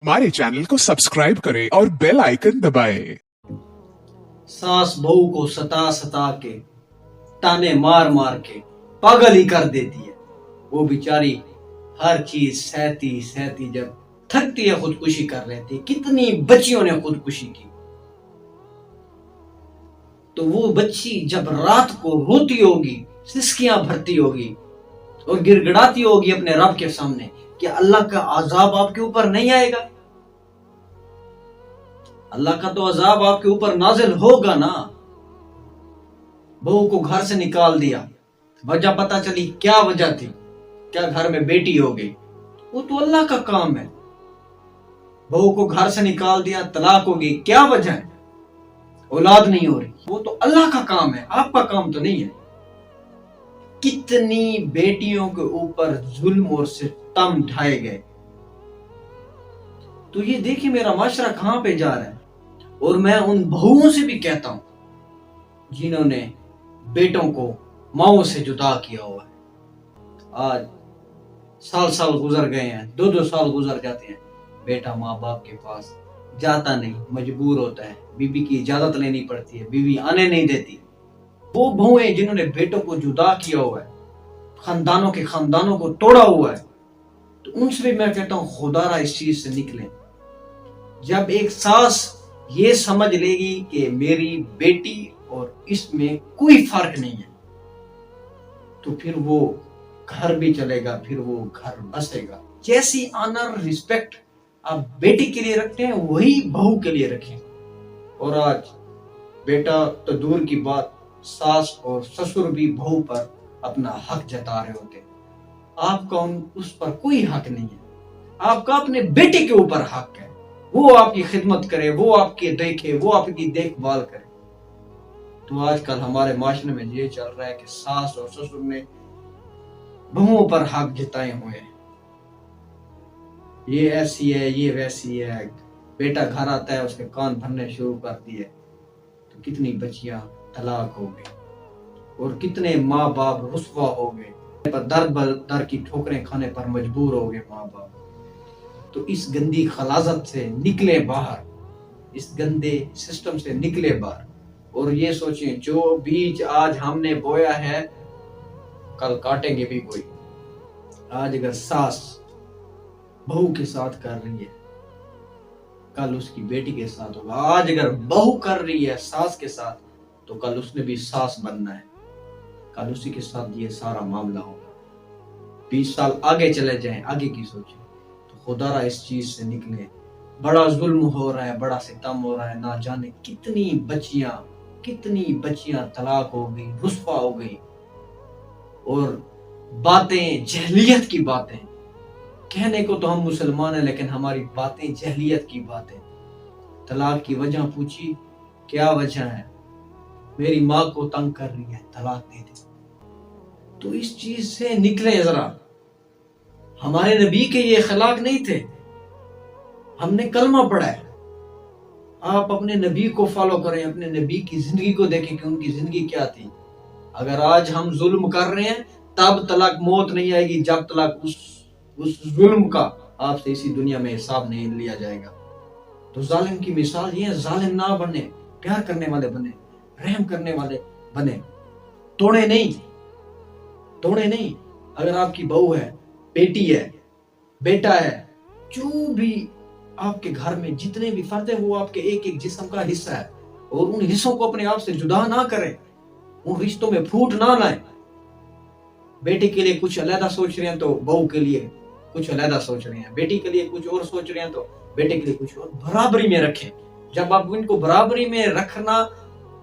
हमारे चैनल को सब्सक्राइब करें और बेल आइकन दबाएं। सास बहू को सता सता के ताने मार मार के पागल ही कर देती है। वो बेचारी हर चीज सहती सहती जब थकती है खुदकुशी कर लेती है। कितनी बच्चियों ने खुदकुशी की, तो वो बच्ची जब रात को रोती होगी, सिसकियां भरती होगी और गिड़गिड़ाती होगी अपने रब के सामने कि अल्लाह का अजाब आपके ऊपर नहीं आएगा। अल्लाह का तो अजाब आपके ऊपर नाजिल होगा ना। बहू को घर से निकाल दिया, वजह पता चली, क्या वजह थी, क्या घर में बेटी हो गई, वो तो अल्लाह का काम है। बहू को घर से निकाल दिया, तलाक हो गई, क्या वजह है, औलाद नहीं हो रही, वो तो अल्लाह का काम है, आपका काम तो नहीं है। कितनी बेटियों के ऊपर जुल्म और सितम ढाए गए। तो ये देखिए मेरा माशरा कहां पे जा रहा है। और मैं उन बहुओं से भी कहता हूं जिन्होंने बेटों को माओ से जुदा किया हुआ है। आज साल साल गुजर गए हैं, 2-2 साल गुजर जाते हैं, बेटा माँ बाप के पास जाता नहीं, मजबूर होता है, बीवी की इजाजत लेनी पड़ती है, बीवी आने नहीं देती। वो बहुएं जिन्होंने बेटों को जुदा किया हुआ है, खानदानों को तोड़ा हुआ है, तो उनसे भी मैं कहता हूं खुदारा इस चीज से निकले। जब एक सास ये समझ लेगी कि मेरी बेटी और इसमें कोई फर्क नहीं है, तो फिर वो घर भी चलेगा, फिर वो घर बसेगा। जैसी ऑनर रिस्पेक्ट आप बेटी के लिए रखते हैं वही बहू के लिए रखें। और आज बेटा तो दूर की बात, सास और ससुर भी बहू पर अपना हक जता रहे होते। आपका उस पर कोई हक नहीं है, आपका अपने बेटे के ऊपर हक है। वो आपकी खिदमत करे, वो आपके देखे, वो आपकी देखभाल करे। तो आजकल हमारे माशरे में ये चल रहा है कि सास और ससुर ने बहुओं पर हक जताए हुए हैं। ये ऐसी है, ये वैसी है। बेटा घर आता है, उसके कान भरने शुरू कर दिए, तो कितनी बच्चियां तलाक हो गई और कितने माँ बाप रुस्वा हो गए, पर दर दर की ठोकरें खाने पर मजबूर हो गए माँ बाप। तो इस गंदी खलाजत से निकले बाहर, इस गंदे सिस्टम से निकले बाहर, और ये सोचें जो बीज आज हमने बोया है कल काटेंगे भी कोई। आज अगर सास बहू के साथ कर रही है, कल उसकी बेटी के साथ होगा। आज अगर बहू कर रही है सास के साथ, तो कल उसने भी सास बनना है, कल उसी के साथ ये सारा मामला होगा। 20 साल आगे चले जाएं, आगे की सोचें। तो खुदारा इस चीज से निकले। बड़ा जुल्म हो रहा है, बड़ा सितम हो रहा है, ना जाने कितनी बच्चियां तलाक हो गई, रुस्वा हो गई। और बातें जहलियत की बातें, कहने को तो हम मुसलमान हैं लेकिन हमारी बातें जहलियत की बातें। तलाक की वजह पूछी, क्या वजह है, मेरी माँ को तंग कर रही है, तलाक दे दे। तो इस चीज से निकले जरा। हमारे नबी के ये अखलाक नहीं थे, हमने कलमा पढ़ा है। आप अपने नबी को फॉलो करें, अपने नबी की जिंदगी को देखें कि उनकी जिंदगी क्या थी। अगर आज हम जुल्म कर रहे हैं, तब तलाक मौत नहीं आएगी जब तक उस जुल्म का आपसे इसी दुनिया में हिसाब नहीं लिया जाएगा। तो जालिम की मिसाल ये है, जालिम ना बने, प्यार करने वाले बने, रहम करने वाले बने, तोड़े नहीं। अगर आपकी बहू है, बेटी है, बेटा है, जो भी आपके घर में जितने भी फर्द है, वो आपके एक एक जिस्म का हिस्सा है। और उन हिस्सों को अपने आप से जुदा ना करें, उन रिश्तों में फूट ना लाएं। बेटे के लिए कुछ अलहदा सोच रहे हैं तो बहू के लिए कुछ अलहदा सोच रहे हैं, बेटी के लिए कुछ और सोच रहे हैं तो बेटे के लिए कुछ और। बराबरी में रखें। जब आप इनको बराबरी में रखना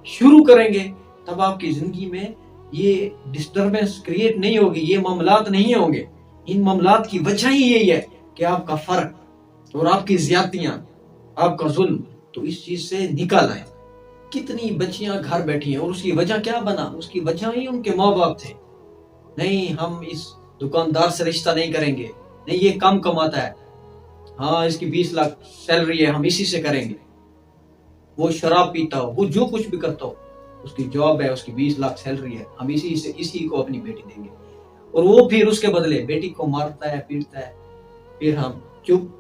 शुरू करेंगे, तब आपकी जिंदगी में ये डिस्टर्बेंस क्रिएट नहीं होगी, ये मामलात नहीं होंगे। इन मामलात की वजह ही यही है कि आपका फर्क और आपकी ज्यादतियां, आपका जुल्म। तो इस चीज से निकल आए। कितनी बच्चियां घर बैठी हैं और उसकी वजह क्या बना, उसकी वजह ही उनके माँ बाप थे। नहीं, हम इस दुकानदार से रिश्ता नहीं करेंगे, नहीं ये कम कमाता है, हाँ इसकी 20 लाख सैलरी है, हम इसी से करेंगे। वो शराब पीता हो, वो जो कुछ भी करता हो, उसकी जॉब है, उसकी 20 लाख सैलरी है, हम इसी को अपनी बेटी देंगे। और वो फिर उसके बदले बेटी को मारता है, पीटता है, फिर हम चुप,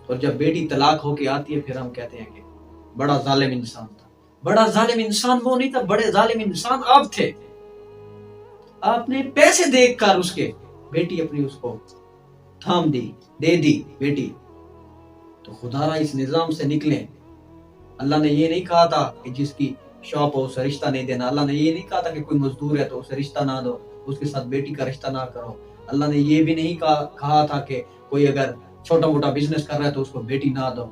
اور جب بیٹی طلاق ہو کے آتی ہے پھر ہم کہتے ہیں کہ بڑا ظالم انسان تھا. بڑا ظالم انسان وہ نہیں تھا، بڑے ظالم انسان آپ تھے. آپ نے پیسے دیکھ کر اس کے بیٹی اپنی اس کو تھام دی، دے دی بیٹی. تو خدا را اس نظام سے نکلیں. اللہ نے یہ نہیں کہا تھا کہ جس کی شاپ ہو اسے رشتہ نہیں دینا. اللہ نے یہ نہیں کہا تھا کہ کوئی مزدور ہے تو اسے رشتہ نہ دو، اس کے ساتھ بیٹی کا رشتہ نہ کرو. اللہ نے یہ بھی نہیں کہا تھا کہ کوئی اگر چھوٹا موٹا بزنس کر رہا ہے تو اس کو بیٹی نہ دو.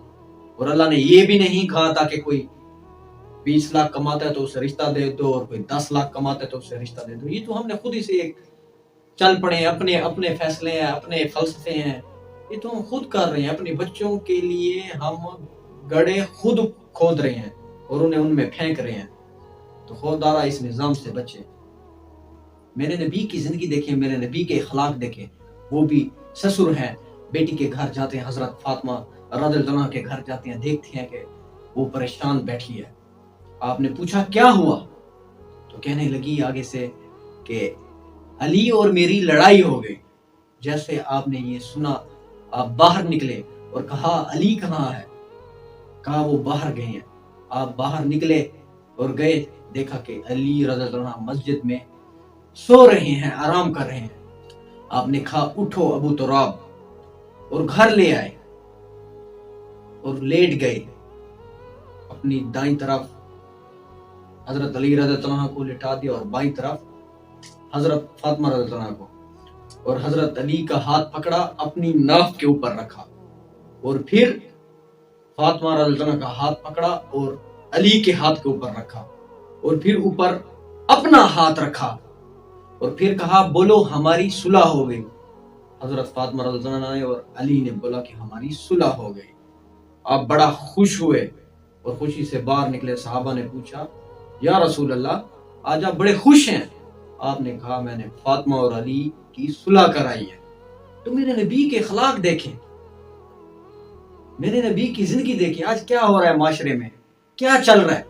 اور اللہ نے یہ بھی نہیں کہا تھا کہ کوئی 20 لاکھ کماتا ہے تو اسے رشتہ دے دو اور کوئی 10 لاکھ کماتا ہے تو اسے رشتہ دے دو. یہ تو ہم نے خود ہی سے ایک چل پڑے ہیں، اپنے فیصلے ہیں، اپنے فلسفے ہیں. یہ تو ہم خود کر رہے ہیں. اپنے بچوں کے لیے ہم گڑھے خود کھود رہے ہیں اور انہیں ان میں پھینک رہے ہیں. تو خوددارا اس نظام سے بچے. میرے نبی کی زندگی دیکھیں، میرے نبی کے اخلاق دیکھیں. وہ بھی سسر ہیں، بیٹی کے گھر جاتے ہیں، حضرت فاطمہ رضی اللہ عنہا کے گھر جاتے ہیں، دیکھتے ہیں کہ وہ پریشان بیٹھی ہے. آپ نے پوچھا کیا ہوا؟ تو کہنے لگی آگے سے کہ علی اور میری لڑائی ہو گئی. جیسے آپ نے یہ سنا آپ باہر نکلے اور کہا علی کہاں ہے؟ کہا وہ باہر گئے ہیں. آپ باہر نکلے اور گئے، دیکھا کہ علی رضی اللہ عنہ مسجد میں سو رہے ہیں، آرام کر رہے ہیں. آپ نے کہا اٹھو ابو تراب، اور گھر لے آئے اور لیٹ گئے. اپنی دائیں طرف حضرت علی رضی اللہ عنہ کو لٹا دیا اور بائیں طرف حضرت فاطمہ رضی اللہ عنہ کو، اور حضرت علی کا ہاتھ پکڑا، اپنی ناف کے اوپر رکھا، اور پھر فاطمہ رضی اللہ عنہ کا ہاتھ پکڑا اور علی کے ہاتھ کے اوپر رکھا، اور پھر اوپر اپنا ہاتھ رکھا، اور پھر کہا بولو ہماری صلح ہو گئی. حضرت فاطمہ رضی اللہ عنہ اور علی نے بولا کہ ہماری صلح ہو گئی. آپ بڑا خوش ہوئے اور خوشی سے باہر نکلے. صحابہ نے پوچھا یا رسول اللہ آج آپ بڑے خوش ہیں؟ آپ نے کہا میں نے فاطمہ اور علی کی صلح کرائی ہے. تو میرے نبی کے اخلاق دیکھیں، میرے نبی کی زندگی دیکھیں. آج کیا ہو رہا ہے معاشرے میں، کیا چل رہا ہے؟